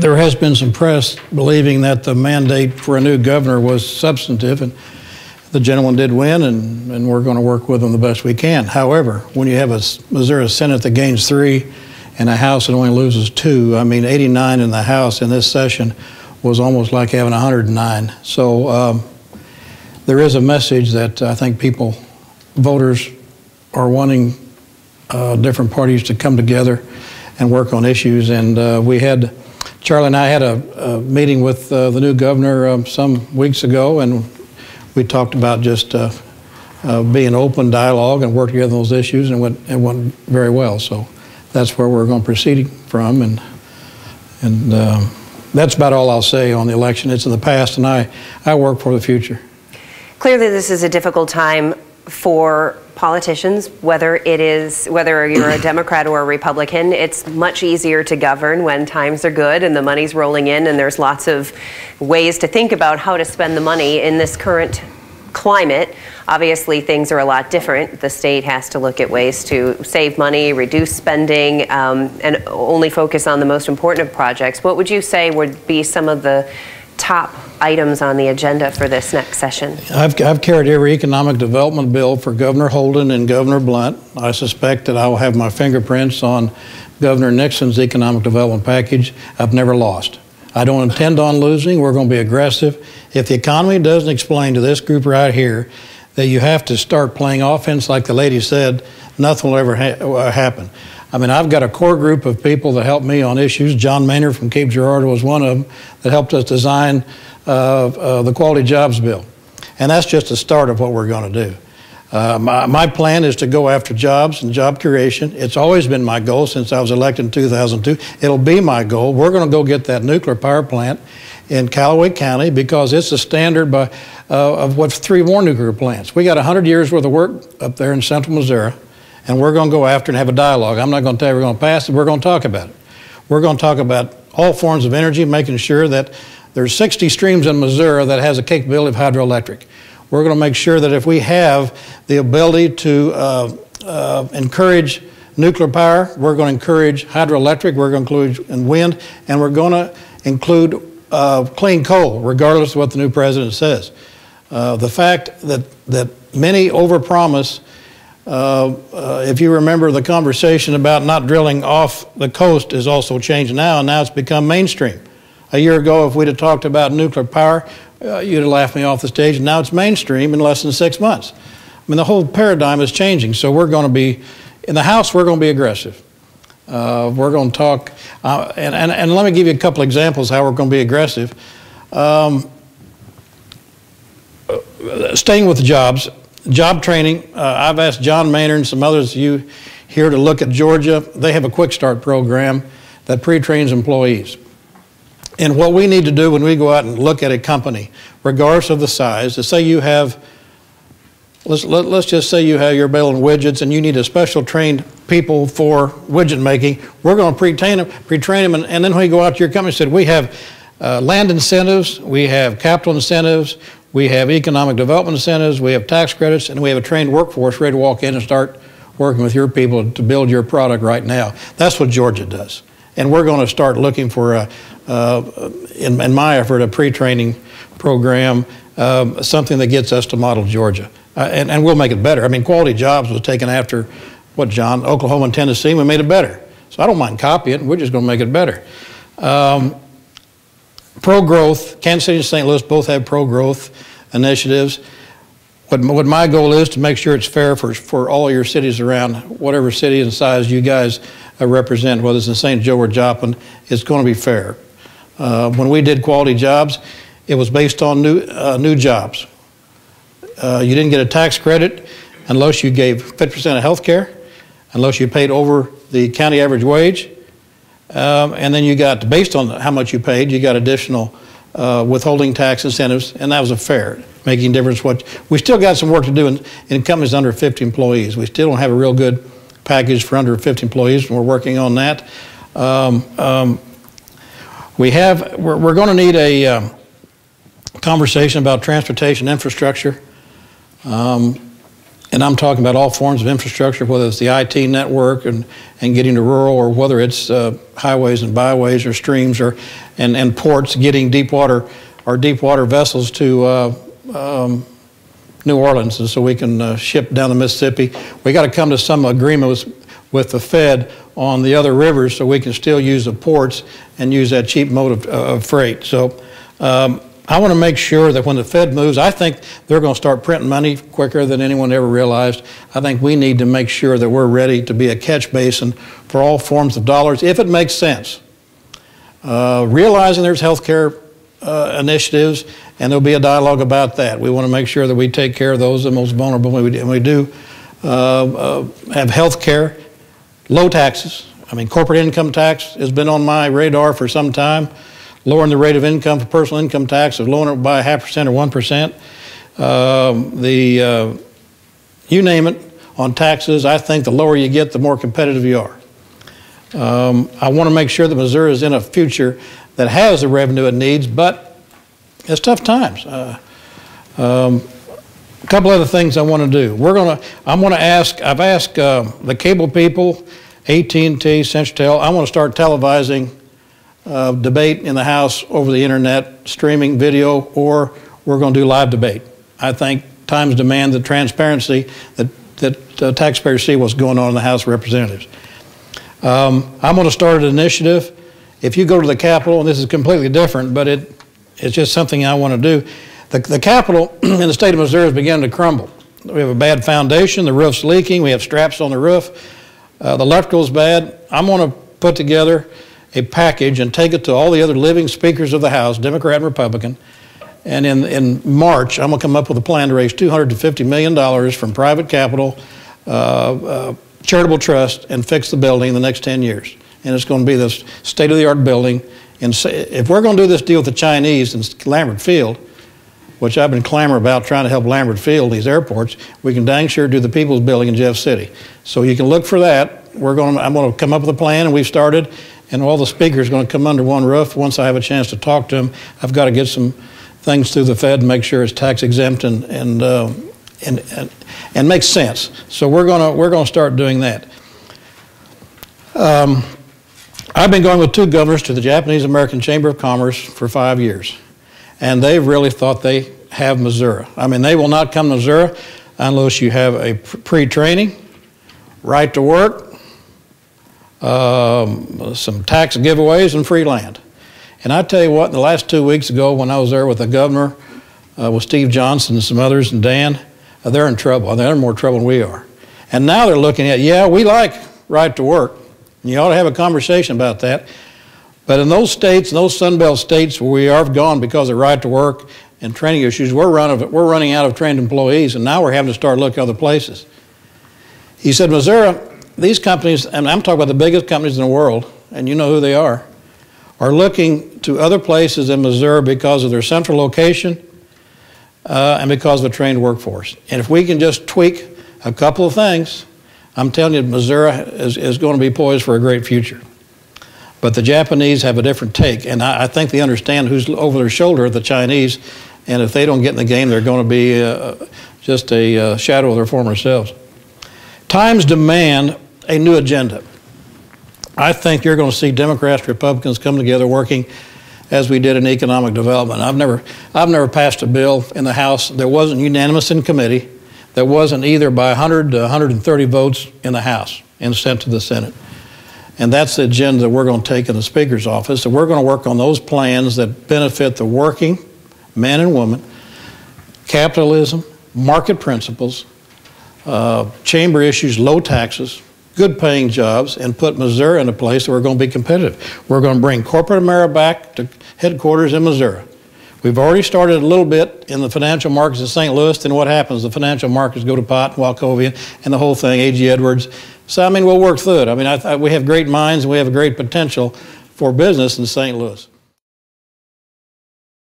there has been some press believing that the mandate for a new governor was substantive, and the gentleman did win, and we're going to work with him the best we can. However, when you have a Missouri Senate that gains 3 and a House that only loses 2, I mean, 89 in the House in this session was almost like having 109. So there is a message that I think voters are wanting different parties to come together and work on issues. And Charlie and I had a meeting with the new governor some weeks ago, and we talked about just being open dialogue and work together on those issues, and it went very well. So that's where we're going to proceed from, and that's about all I'll say on the election. It's in the past, and I work for the future. Clearly, this is a difficult time for politicians, whether you're a Democrat or a Republican. It's much easier to govern when times are good and the money's rolling in, and there's lots of ways to think about how to spend the money in this current climate. Obviously, things are a lot different. The state has to look at ways to save money, reduce spending, and only focus on the most important of projects. What would you say would be some of the top items on the agenda for this next session? I've carried every economic development bill for Governor Holden and Governor Blunt. I suspect that I will have my fingerprints on Governor Nixon's economic development package. I've never lost. I don't intend on losing. We're going to be aggressive. If the economy doesn't explain to this group right here that you have to start playing offense, like the lady said, nothing will ever happen. I mean, I've got a core group of people that help me on issues. John Maynard from Cape Girardeau was one of them that helped us design the Quality Jobs Bill. And that's just the start of what we're going to do. My plan is to go after jobs and job creation. It's always been my goal since I was elected in 2002. It'll be my goal. We're going to go get that nuclear power plant in Callaway County because it's the standard of what's 3 more nuclear plants. We got 100 years worth of work up there in central Missouri, and we're going to go after and have a dialogue. I'm not going to tell you we're going to pass it. We're going to talk about it. We're going to talk about all forms of energy, making sure that there's 60 streams in Missouri that has a capability of hydroelectric. We're going to make sure that if we have the ability to encourage nuclear power, we're going to encourage hydroelectric, we're going to include wind, and we're going to include clean coal, regardless of what the new president says. The fact that many overpromise, if you remember the conversation about not drilling off the coast is also changed now, and now it's become mainstream. A year ago, if we'd have talked about nuclear power, you'd have laughed me off the stage, and now it's mainstream in less than 6 months. I mean, the whole paradigm is changing, so we're going to be, in the House, we're going to be aggressive. We're going to talk, and let me give you a couple examples how we're going to be aggressive. Staying with the jobs, job training, I've asked John Maynard and some others of you here to look at Georgia. They have a quick start program that pre-trains employees. And what we need to do when we go out and look at a company, regardless of the size, to say you have, let's just say you're building widgets and you need a special trained people for widget making, we're going to pre-train them, and then when we go out to your company, said we have land incentives, we have capital incentives, we have economic development incentives, we have tax credits, and we have a trained workforce ready to walk in and start working with your people to build your product right now. That's what Georgia does. And we're going to start looking for, in my effort, a pre-training program, something that gets us to model Georgia. And we'll make it better. I mean, Quality Jobs was taken after, what, John? Oklahoma and Tennessee, we made it better. So I don't mind copying it, we're just going to make it better. Pro-growth, Kansas City and St. Louis both have pro-growth initiatives. What my goal is to make sure it's fair for all your cities around, whatever city and size you guys represent, whether it's in St. Joe or Joplin, it's going to be fair. When we did Quality Jobs, it was based on new jobs. You didn't get a tax credit unless you gave 50% of health care, unless you paid over the county average wage, and then you got, based on how much you paid, you got additional withholding tax incentives, and that was a fair, making a difference. We still got some work to do in companies under 50 employees. We still don't have a real good package for under 50 employees, and we're working on that. We're going to need a conversation about transportation infrastructure. and I'm talking about all forms of infrastructure, whether it's the IT network and getting to rural, or whether it's highways and byways or streams and ports, getting deep water vessels to New Orleans, and so we can ship down the Mississippi. We got to come to some agreement with the Fed on the other rivers so we can still use the ports and use that cheap mode of freight. So I want to make sure that when the Fed moves, I think they're going to start printing money quicker than anyone ever realized. I think we need to make sure that we're ready to be a catch basin for all forms of dollars, if it makes sense. Realizing there's health care initiatives, and there'll be a dialogue about that. We want to make sure that we take care of those the most vulnerable, and we do have health care, low taxes. I mean, corporate income tax has been on my radar for some time. Lowering the rate of income for personal income tax, or lowering it by 0.5% or 1%. You name it, on taxes, I think the lower you get, the more competitive you are. I want to make sure that Missouri is in a future that has the revenue it needs, but it's tough times. A couple other things I want to do. I've asked the cable people, AT&T, Centratel, I want to start televising debate in the House over the internet, streaming video, or we're going to do live debate. I think times demand the transparency that taxpayers see what's going on in the House of Representatives. I'm going to start an initiative. If you go to the Capitol, and this is completely different, but it's just something I want to do. The Capitol in the state of Missouri is beginning to crumble. We have a bad foundation, the roof's leaking, we have straps on the roof, the electrical's bad. I'm going to put together a package and take it to all the other living speakers of the House, Democrat and Republican. And in March, I'm going to come up with a plan to raise $250 million from private capital, charitable trust, and fix the building in the next 10 years. And it's going to be this state-of-the-art building. And if we're going to do this deal with the Chinese in Lambert Field, which I've been clamoring about trying to help Lambert Field, these airports, we can dang sure do the People's Building in Jeff City. So you can look for that. I'm going to come up with a plan, and we've started. And all the speakers are going to come under one roof. Once I have a chance to talk to them, I've got to get some things through the Fed and make sure it's tax exempt and makes sense. So we're going to start doing that. I've been going with two governors to the Japanese American Chamber of Commerce for 5 years, and they've really thought they have Missouri. I mean, they will not come to Missouri unless you have a pre-training, right to work, some tax giveaways, and free land. And I tell you what, in the last 2 weeks ago when I was there with the governor, with Steve Johnson and some others, and Dan, they're in trouble. They're in more trouble than we are. And now they're looking at, yeah, we like right to work, and you ought to have a conversation about that. But in those states, those Sun Belt states where we have gone because of right to work and training issues, we're running out of trained employees, and now we're having to start looking other places. He said, Missouri, these companies, and I'm talking about the biggest companies in the world, and you know who they are looking to other places in Missouri because of their central location and because of a trained workforce. And if we can just tweak a couple of things, I'm telling you, Missouri is going to be poised for a great future. But the Japanese have a different take, and I think they understand who's over their shoulder, the Chinese, and if they don't get in the game, they're going to be just a shadow of their former selves. Times demand a new agenda. I think you're going to see Democrats, Republicans come together working as we did in economic development. I've never passed a bill in the House that wasn't unanimous in committee, that wasn't either by 100 to 130 votes in the House and sent to the Senate. And that's the agenda that we're going to take in the Speaker's office. And we're going to work on those plans that benefit the working man and woman, capitalism, market principles, chamber issues, low taxes, good paying jobs, and put Missouri in a place where we're going to be competitive. We're going to bring corporate America back to headquarters in Missouri. We've already started a little bit in the financial markets in St. Louis. Then what happens? The financial markets go to pot and Wachovia and the whole thing, A.G. Edwards. So, I mean, we'll work through it. I mean, we have great minds and we have a great potential for business in St. Louis.